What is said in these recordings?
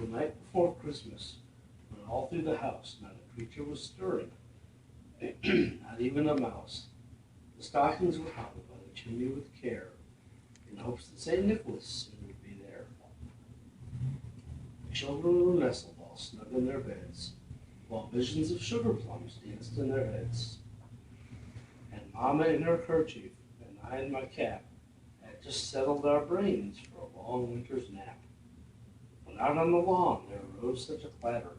the night before Christmas, when all through the house not a creature was stirring, not even a mouse. The stockings were hung by the chimney with care, in hopes that St. Nicholas soon would be there. The children were nestled all snug in their beds, while visions of sugar plums danced in their heads. And Mama in her kerchief, and I in my cap, had just settled our brains for a long winter's nap. When out on the lawn there arose such a clatter,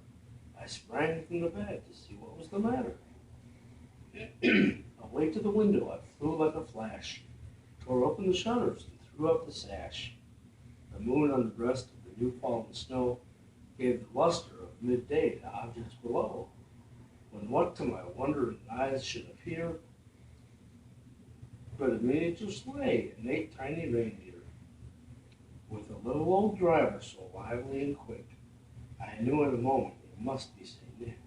I sprang from the bed to see what was the matter. Away to the window I flew like a flash, tore open the shutters and threw up the sash. The moon on the breast of the new fallen snow gave the luster of midday to objects below, when what to my wondering eyes should appear but a miniature sleigh and 8 tiny reindeer, with a little old driver so lively and quick, I knew in a moment it must be St. Nick.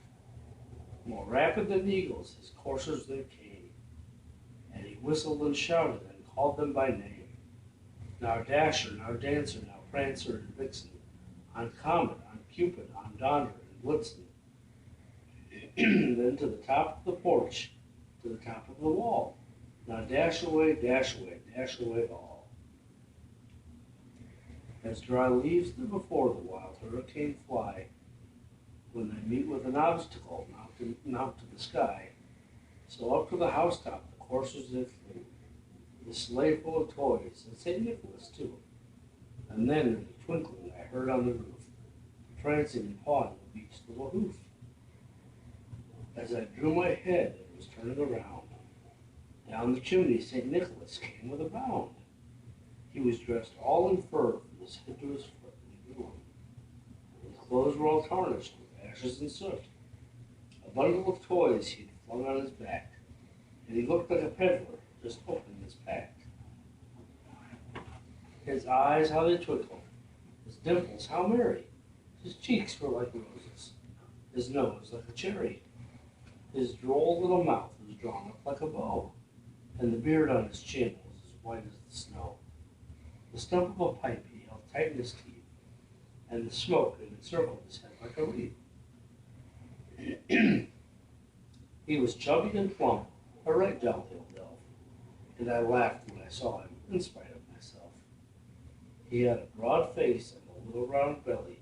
More rapid than eagles, his coursers they came, and he whistled and shouted and called them by name. Now Dasher, now Dancer, now Prancer and Vixen, on Comet, on Cupid, on Donder and Blitzen, then to the top of the porch, to the top of the wall. Now dash away, dash away, dash away all. As dry leaves do before the wild hurricane fly, when they meet with an obstacle knocked to the sky, so up to the housetop the coursers they flew, the sleigh full of toys, and St. Nicholas too. And then in a twinkling I heard on the roof, prancing and pawing of each little hoof. As I drew my head and was turning around, down the chimney St. Nicholas came with a bound. He was dressed all in fur from his head to his foot in blue. His clothes were all tarnished with ashes and soot. A bundle of toys he had flung on his back, and he looked like a peddler just opening his pack. His eyes, how they twinkled, his dimples, how merry. His cheeks were like roses, his nose like a cherry. His droll little mouth was drawn up like a bow, and the beard on his chin was as white as the snow. The stump of a pipe he held tight in his teeth, and the smoke had encircled his head like a wreath. He was chubby and plump, a right jolly old elf, and I laughed when I saw him, in spite of myself. He had a broad face and a little round belly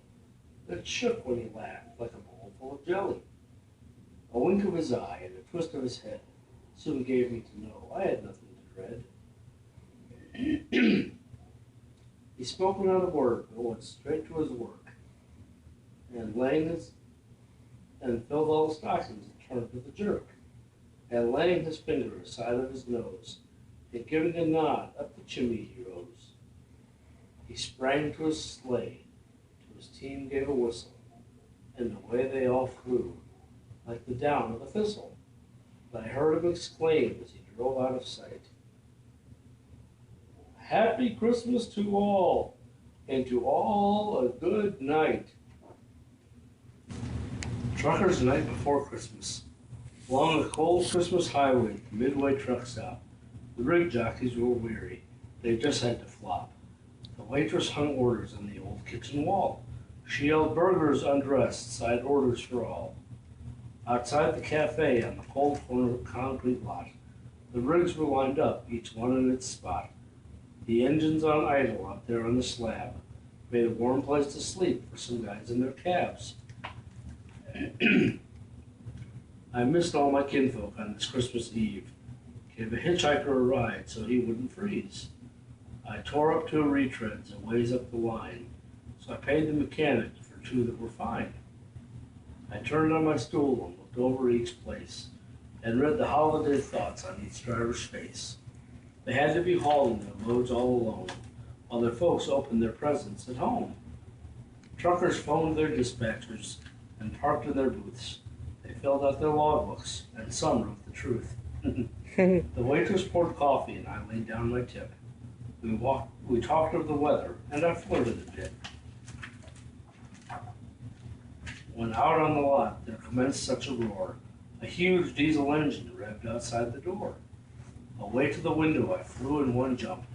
that shook when he laughed like a bowl full of jelly. A wink of his eye and a twist of his head soon gave me to know I had nothing to dread. He spoke not a word, but went straight to his work, and filled all the stockings and turned with a jerk, and laying his finger aside of his nose, and giving a nod up the chimney he rose. He sprang to his sleigh, to his team gave a whistle, and away they all flew, like the down of a thistle. But I heard him exclaim as he drove out of sight, "Happy Christmas to all, and to all a good night." Truckers' night before Christmas. Along the cold Christmas highway, the midway truck stop, the rig jockeys were weary. They just had to flop. The waitress hung orders on the old kitchen wall. She yelled burgers undressed, side orders for all. Outside the cafe on the cold corner concrete lot, the rigs were lined up, each one in its spot. The engines on idle out there on the slab made a warm place to sleep for some guys in their cabs. I missed all my kinfolk on this Christmas Eve. Gave a hitchhiker a ride so he wouldn't freeze. I tore up 2 retreads a ways up the line, so I paid the mechanic for 2 that were fine. I turned on my stool and looked over each place, and read the holiday thoughts on each driver's face. They had to be hauling their loads all alone, while their folks opened their presents at home. Truckers phoned their dispatchers and parked in their booths. They filled out their logbooks, and some wrote the truth. The waitress poured coffee, and I laid down my tip. We talked of the weather, and I flirted a bit. When out on the lot, there commenced such a roar. A huge diesel engine revved outside the door. Away to the window I flew in one jump.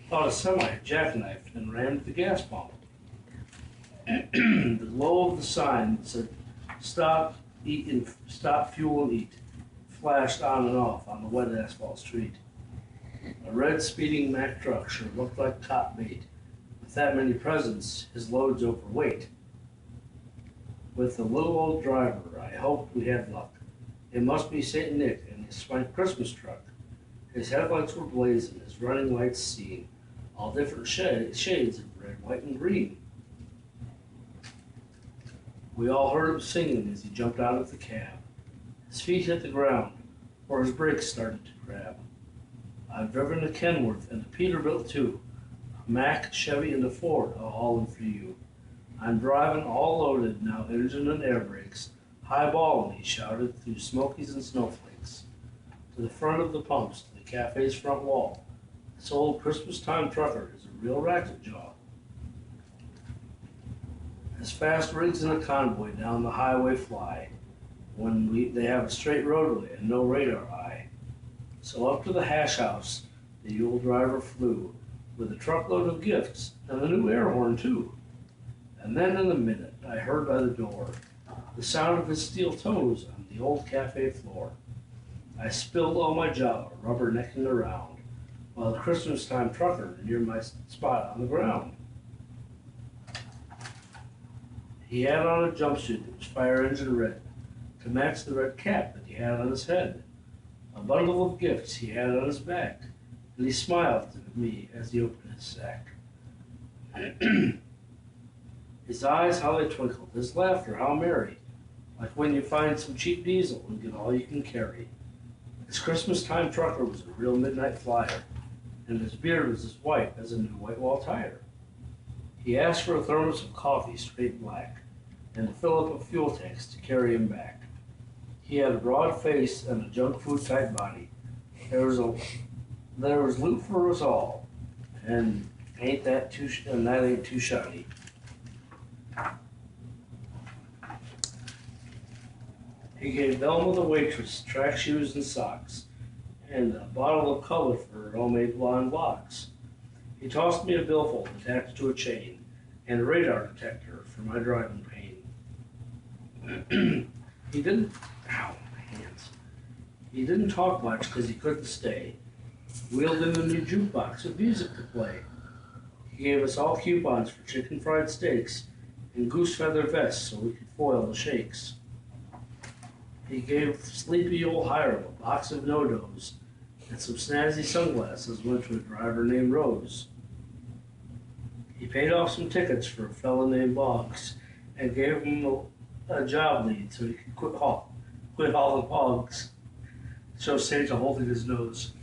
Thought a semi had jackknifed and rammed the gas pump. The glow of the sign that said, "Stop, eat, and stop, fuel, and eat," flashed on and off on the wet asphalt street. A red speeding Mack truck sure looked like cop bait. With that many presents, his load's overweight. With the little old driver, I hoped we had luck. It must be St. Nick and his swank Christmas truck. His headlights were blazing, his running lights seen, all different shades of red, white, and green. We all heard him singing as he jumped out of the cab. His feet hit the ground, or his brakes started to grab. I've driven a Kenworth and a Peterbilt too, a Mack, Chevy, and a Ford, all hauling for you. I'm driving all loaded, now engine and air brakes, highballing, he shouted through smokies and snowflakes. To the front of the pumps, to the cafe's front wall, this old Christmas time trucker is a real ratchet jaw. As fast rigs in a convoy down the highway fly, when they have a straight roadway and no radar eye. So up to the hash house, the old driver flew, with a truckload of gifts and a new air horn too. And then in a minute, I heard by the door the sound of his steel toes on the old cafe floor. I spilled all my Java, rubbernecking around, while the Christmas time trucker near my spot on the ground. He had on a jumpsuit that was fire engine red, to match the red cap that he had on his head. A bundle of gifts he had on his back, and he smiled at me as he opened his sack. His eyes, how they twinkled, his laughter, how merry, like when you find some cheap diesel and get all you can carry. His Christmas time trucker was a real midnight flyer, and his beard was as white as a new white wall tire. He asked for a thermos of coffee, straight black, and to fill up a fuel tanks to carry him back. He had a broad face and a junk food type body. There was loot for us all, and that ain't too shoddy. He gave Velma the waitress track shoes and socks, and a bottle of color for her homemade blonde locks. He tossed me a billfold attached to a chain, and a radar detector for my driving pain. He didn't talk much because he couldn't stay. Wheeled in a new jukebox with music to play. He gave us all coupons for chicken fried steaks and goose feather vests so we could foil the shakes. He gave sleepy old Hiram a box of no-dos, and some snazzy sunglasses went to a driver named Rose. He paid off some tickets for a fella named Boggs and gave him a job lead so he could quit hauling hogs. So Santa holding his nose.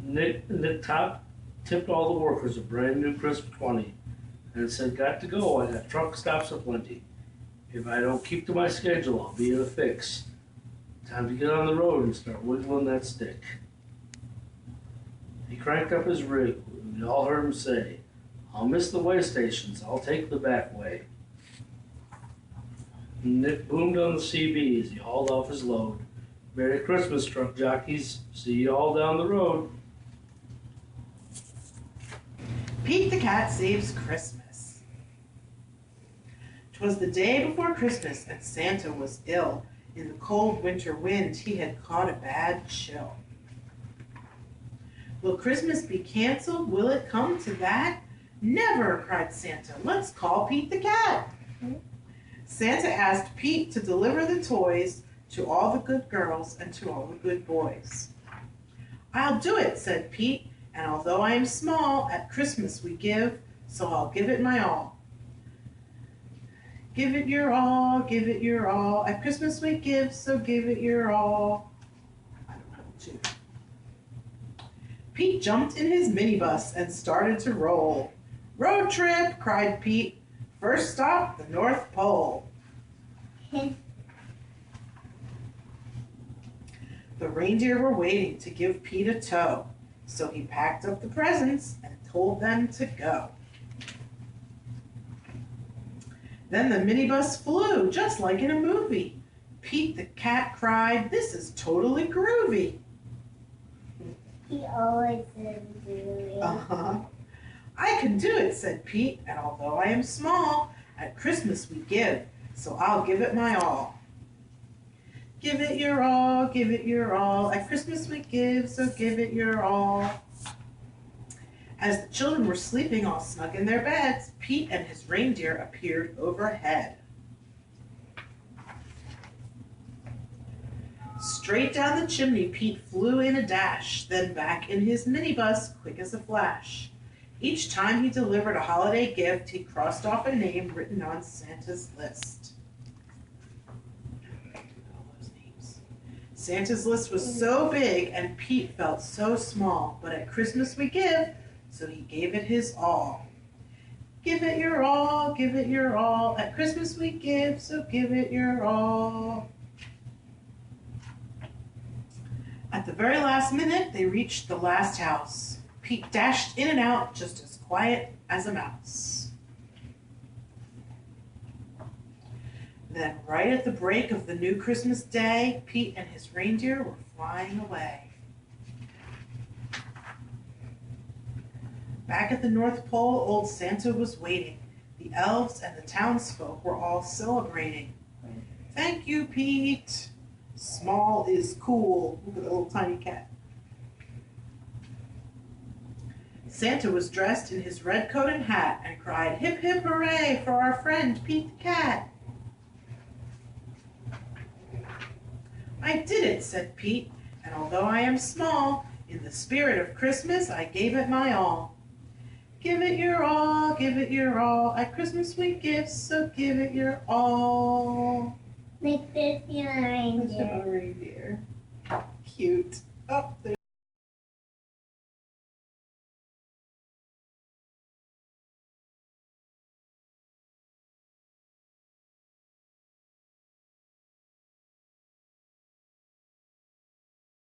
Nick tipped all the workers a brand new crisp 20 and said, "Got to go, I got truck stops aplenty. If I don't keep to my schedule, I'll be in a fix. Time to get on the road and start wiggling that stick." He cranked up his rig, and we all heard him say, "I'll miss the way stations, I'll take the back way." Nick boomed on the CB as he hauled off his load. "Merry Christmas, truck jockeys. See you all down the road." Pete the Cat Saves Christmas. 'Twas the day before Christmas, and Santa was ill. In the cold winter wind, he had caught a bad chill. "Will Christmas be canceled? Will it come to that?" "Never!" cried Santa. "Let's call Pete the Cat." Santa asked Pete to deliver the toys to all the good girls and to all the good boys. "I'll do it," said Pete, "and although I am small, at Christmas we give, so I'll give it my all." Give it your all, give it your all, at Christmas we give, so give it your all. I don't know what to. Pete jumped in his minibus and started to roll. "Road trip," cried Pete. "First stop, the North Pole." The reindeer were waiting to give Pete a tow, so he packed up the presents and told them to go. Then the minibus flew, just like in a movie. Pete the Cat cried, "This is totally groovy." He always says groovy. Uh-huh. I can do it, said Pete, and although I am small, at Christmas we give, so I'll give it my all. Give it your all, give it your all, at Christmas we give, so give it your all. As the children were sleeping all snug in their beds, Pete and his reindeer appeared overhead. Straight down the chimney Pete flew in a dash, then back in his minibus, quick as a flash. Each time he delivered a holiday gift, he crossed off a name written on Santa's list. Santa's list was so big and Pete felt so small, but at Christmas we give, so he gave it his all. Give it your all, give it your all, at Christmas we give, so give it your all. At the very last minute, they reached the last house. Pete dashed in and out, just as quiet as a mouse. Then, right at the break of the new Christmas day, Pete and his reindeer were flying away. Back at the North Pole, old Santa was waiting. The elves and the townsfolk were all celebrating. Thank you, Pete. Small is cool. Look at the little tiny cat. Santa was dressed in his red coat and hat and cried, "Hip, hip, hooray for our friend Pete the Cat." I did it, said Pete, and although I am small, in the spirit of Christmas I gave it my all. Give it your all, give it your all, at Christmas we give, so give it your all. Make this your reindeer. Reindeer. Cute. Oh,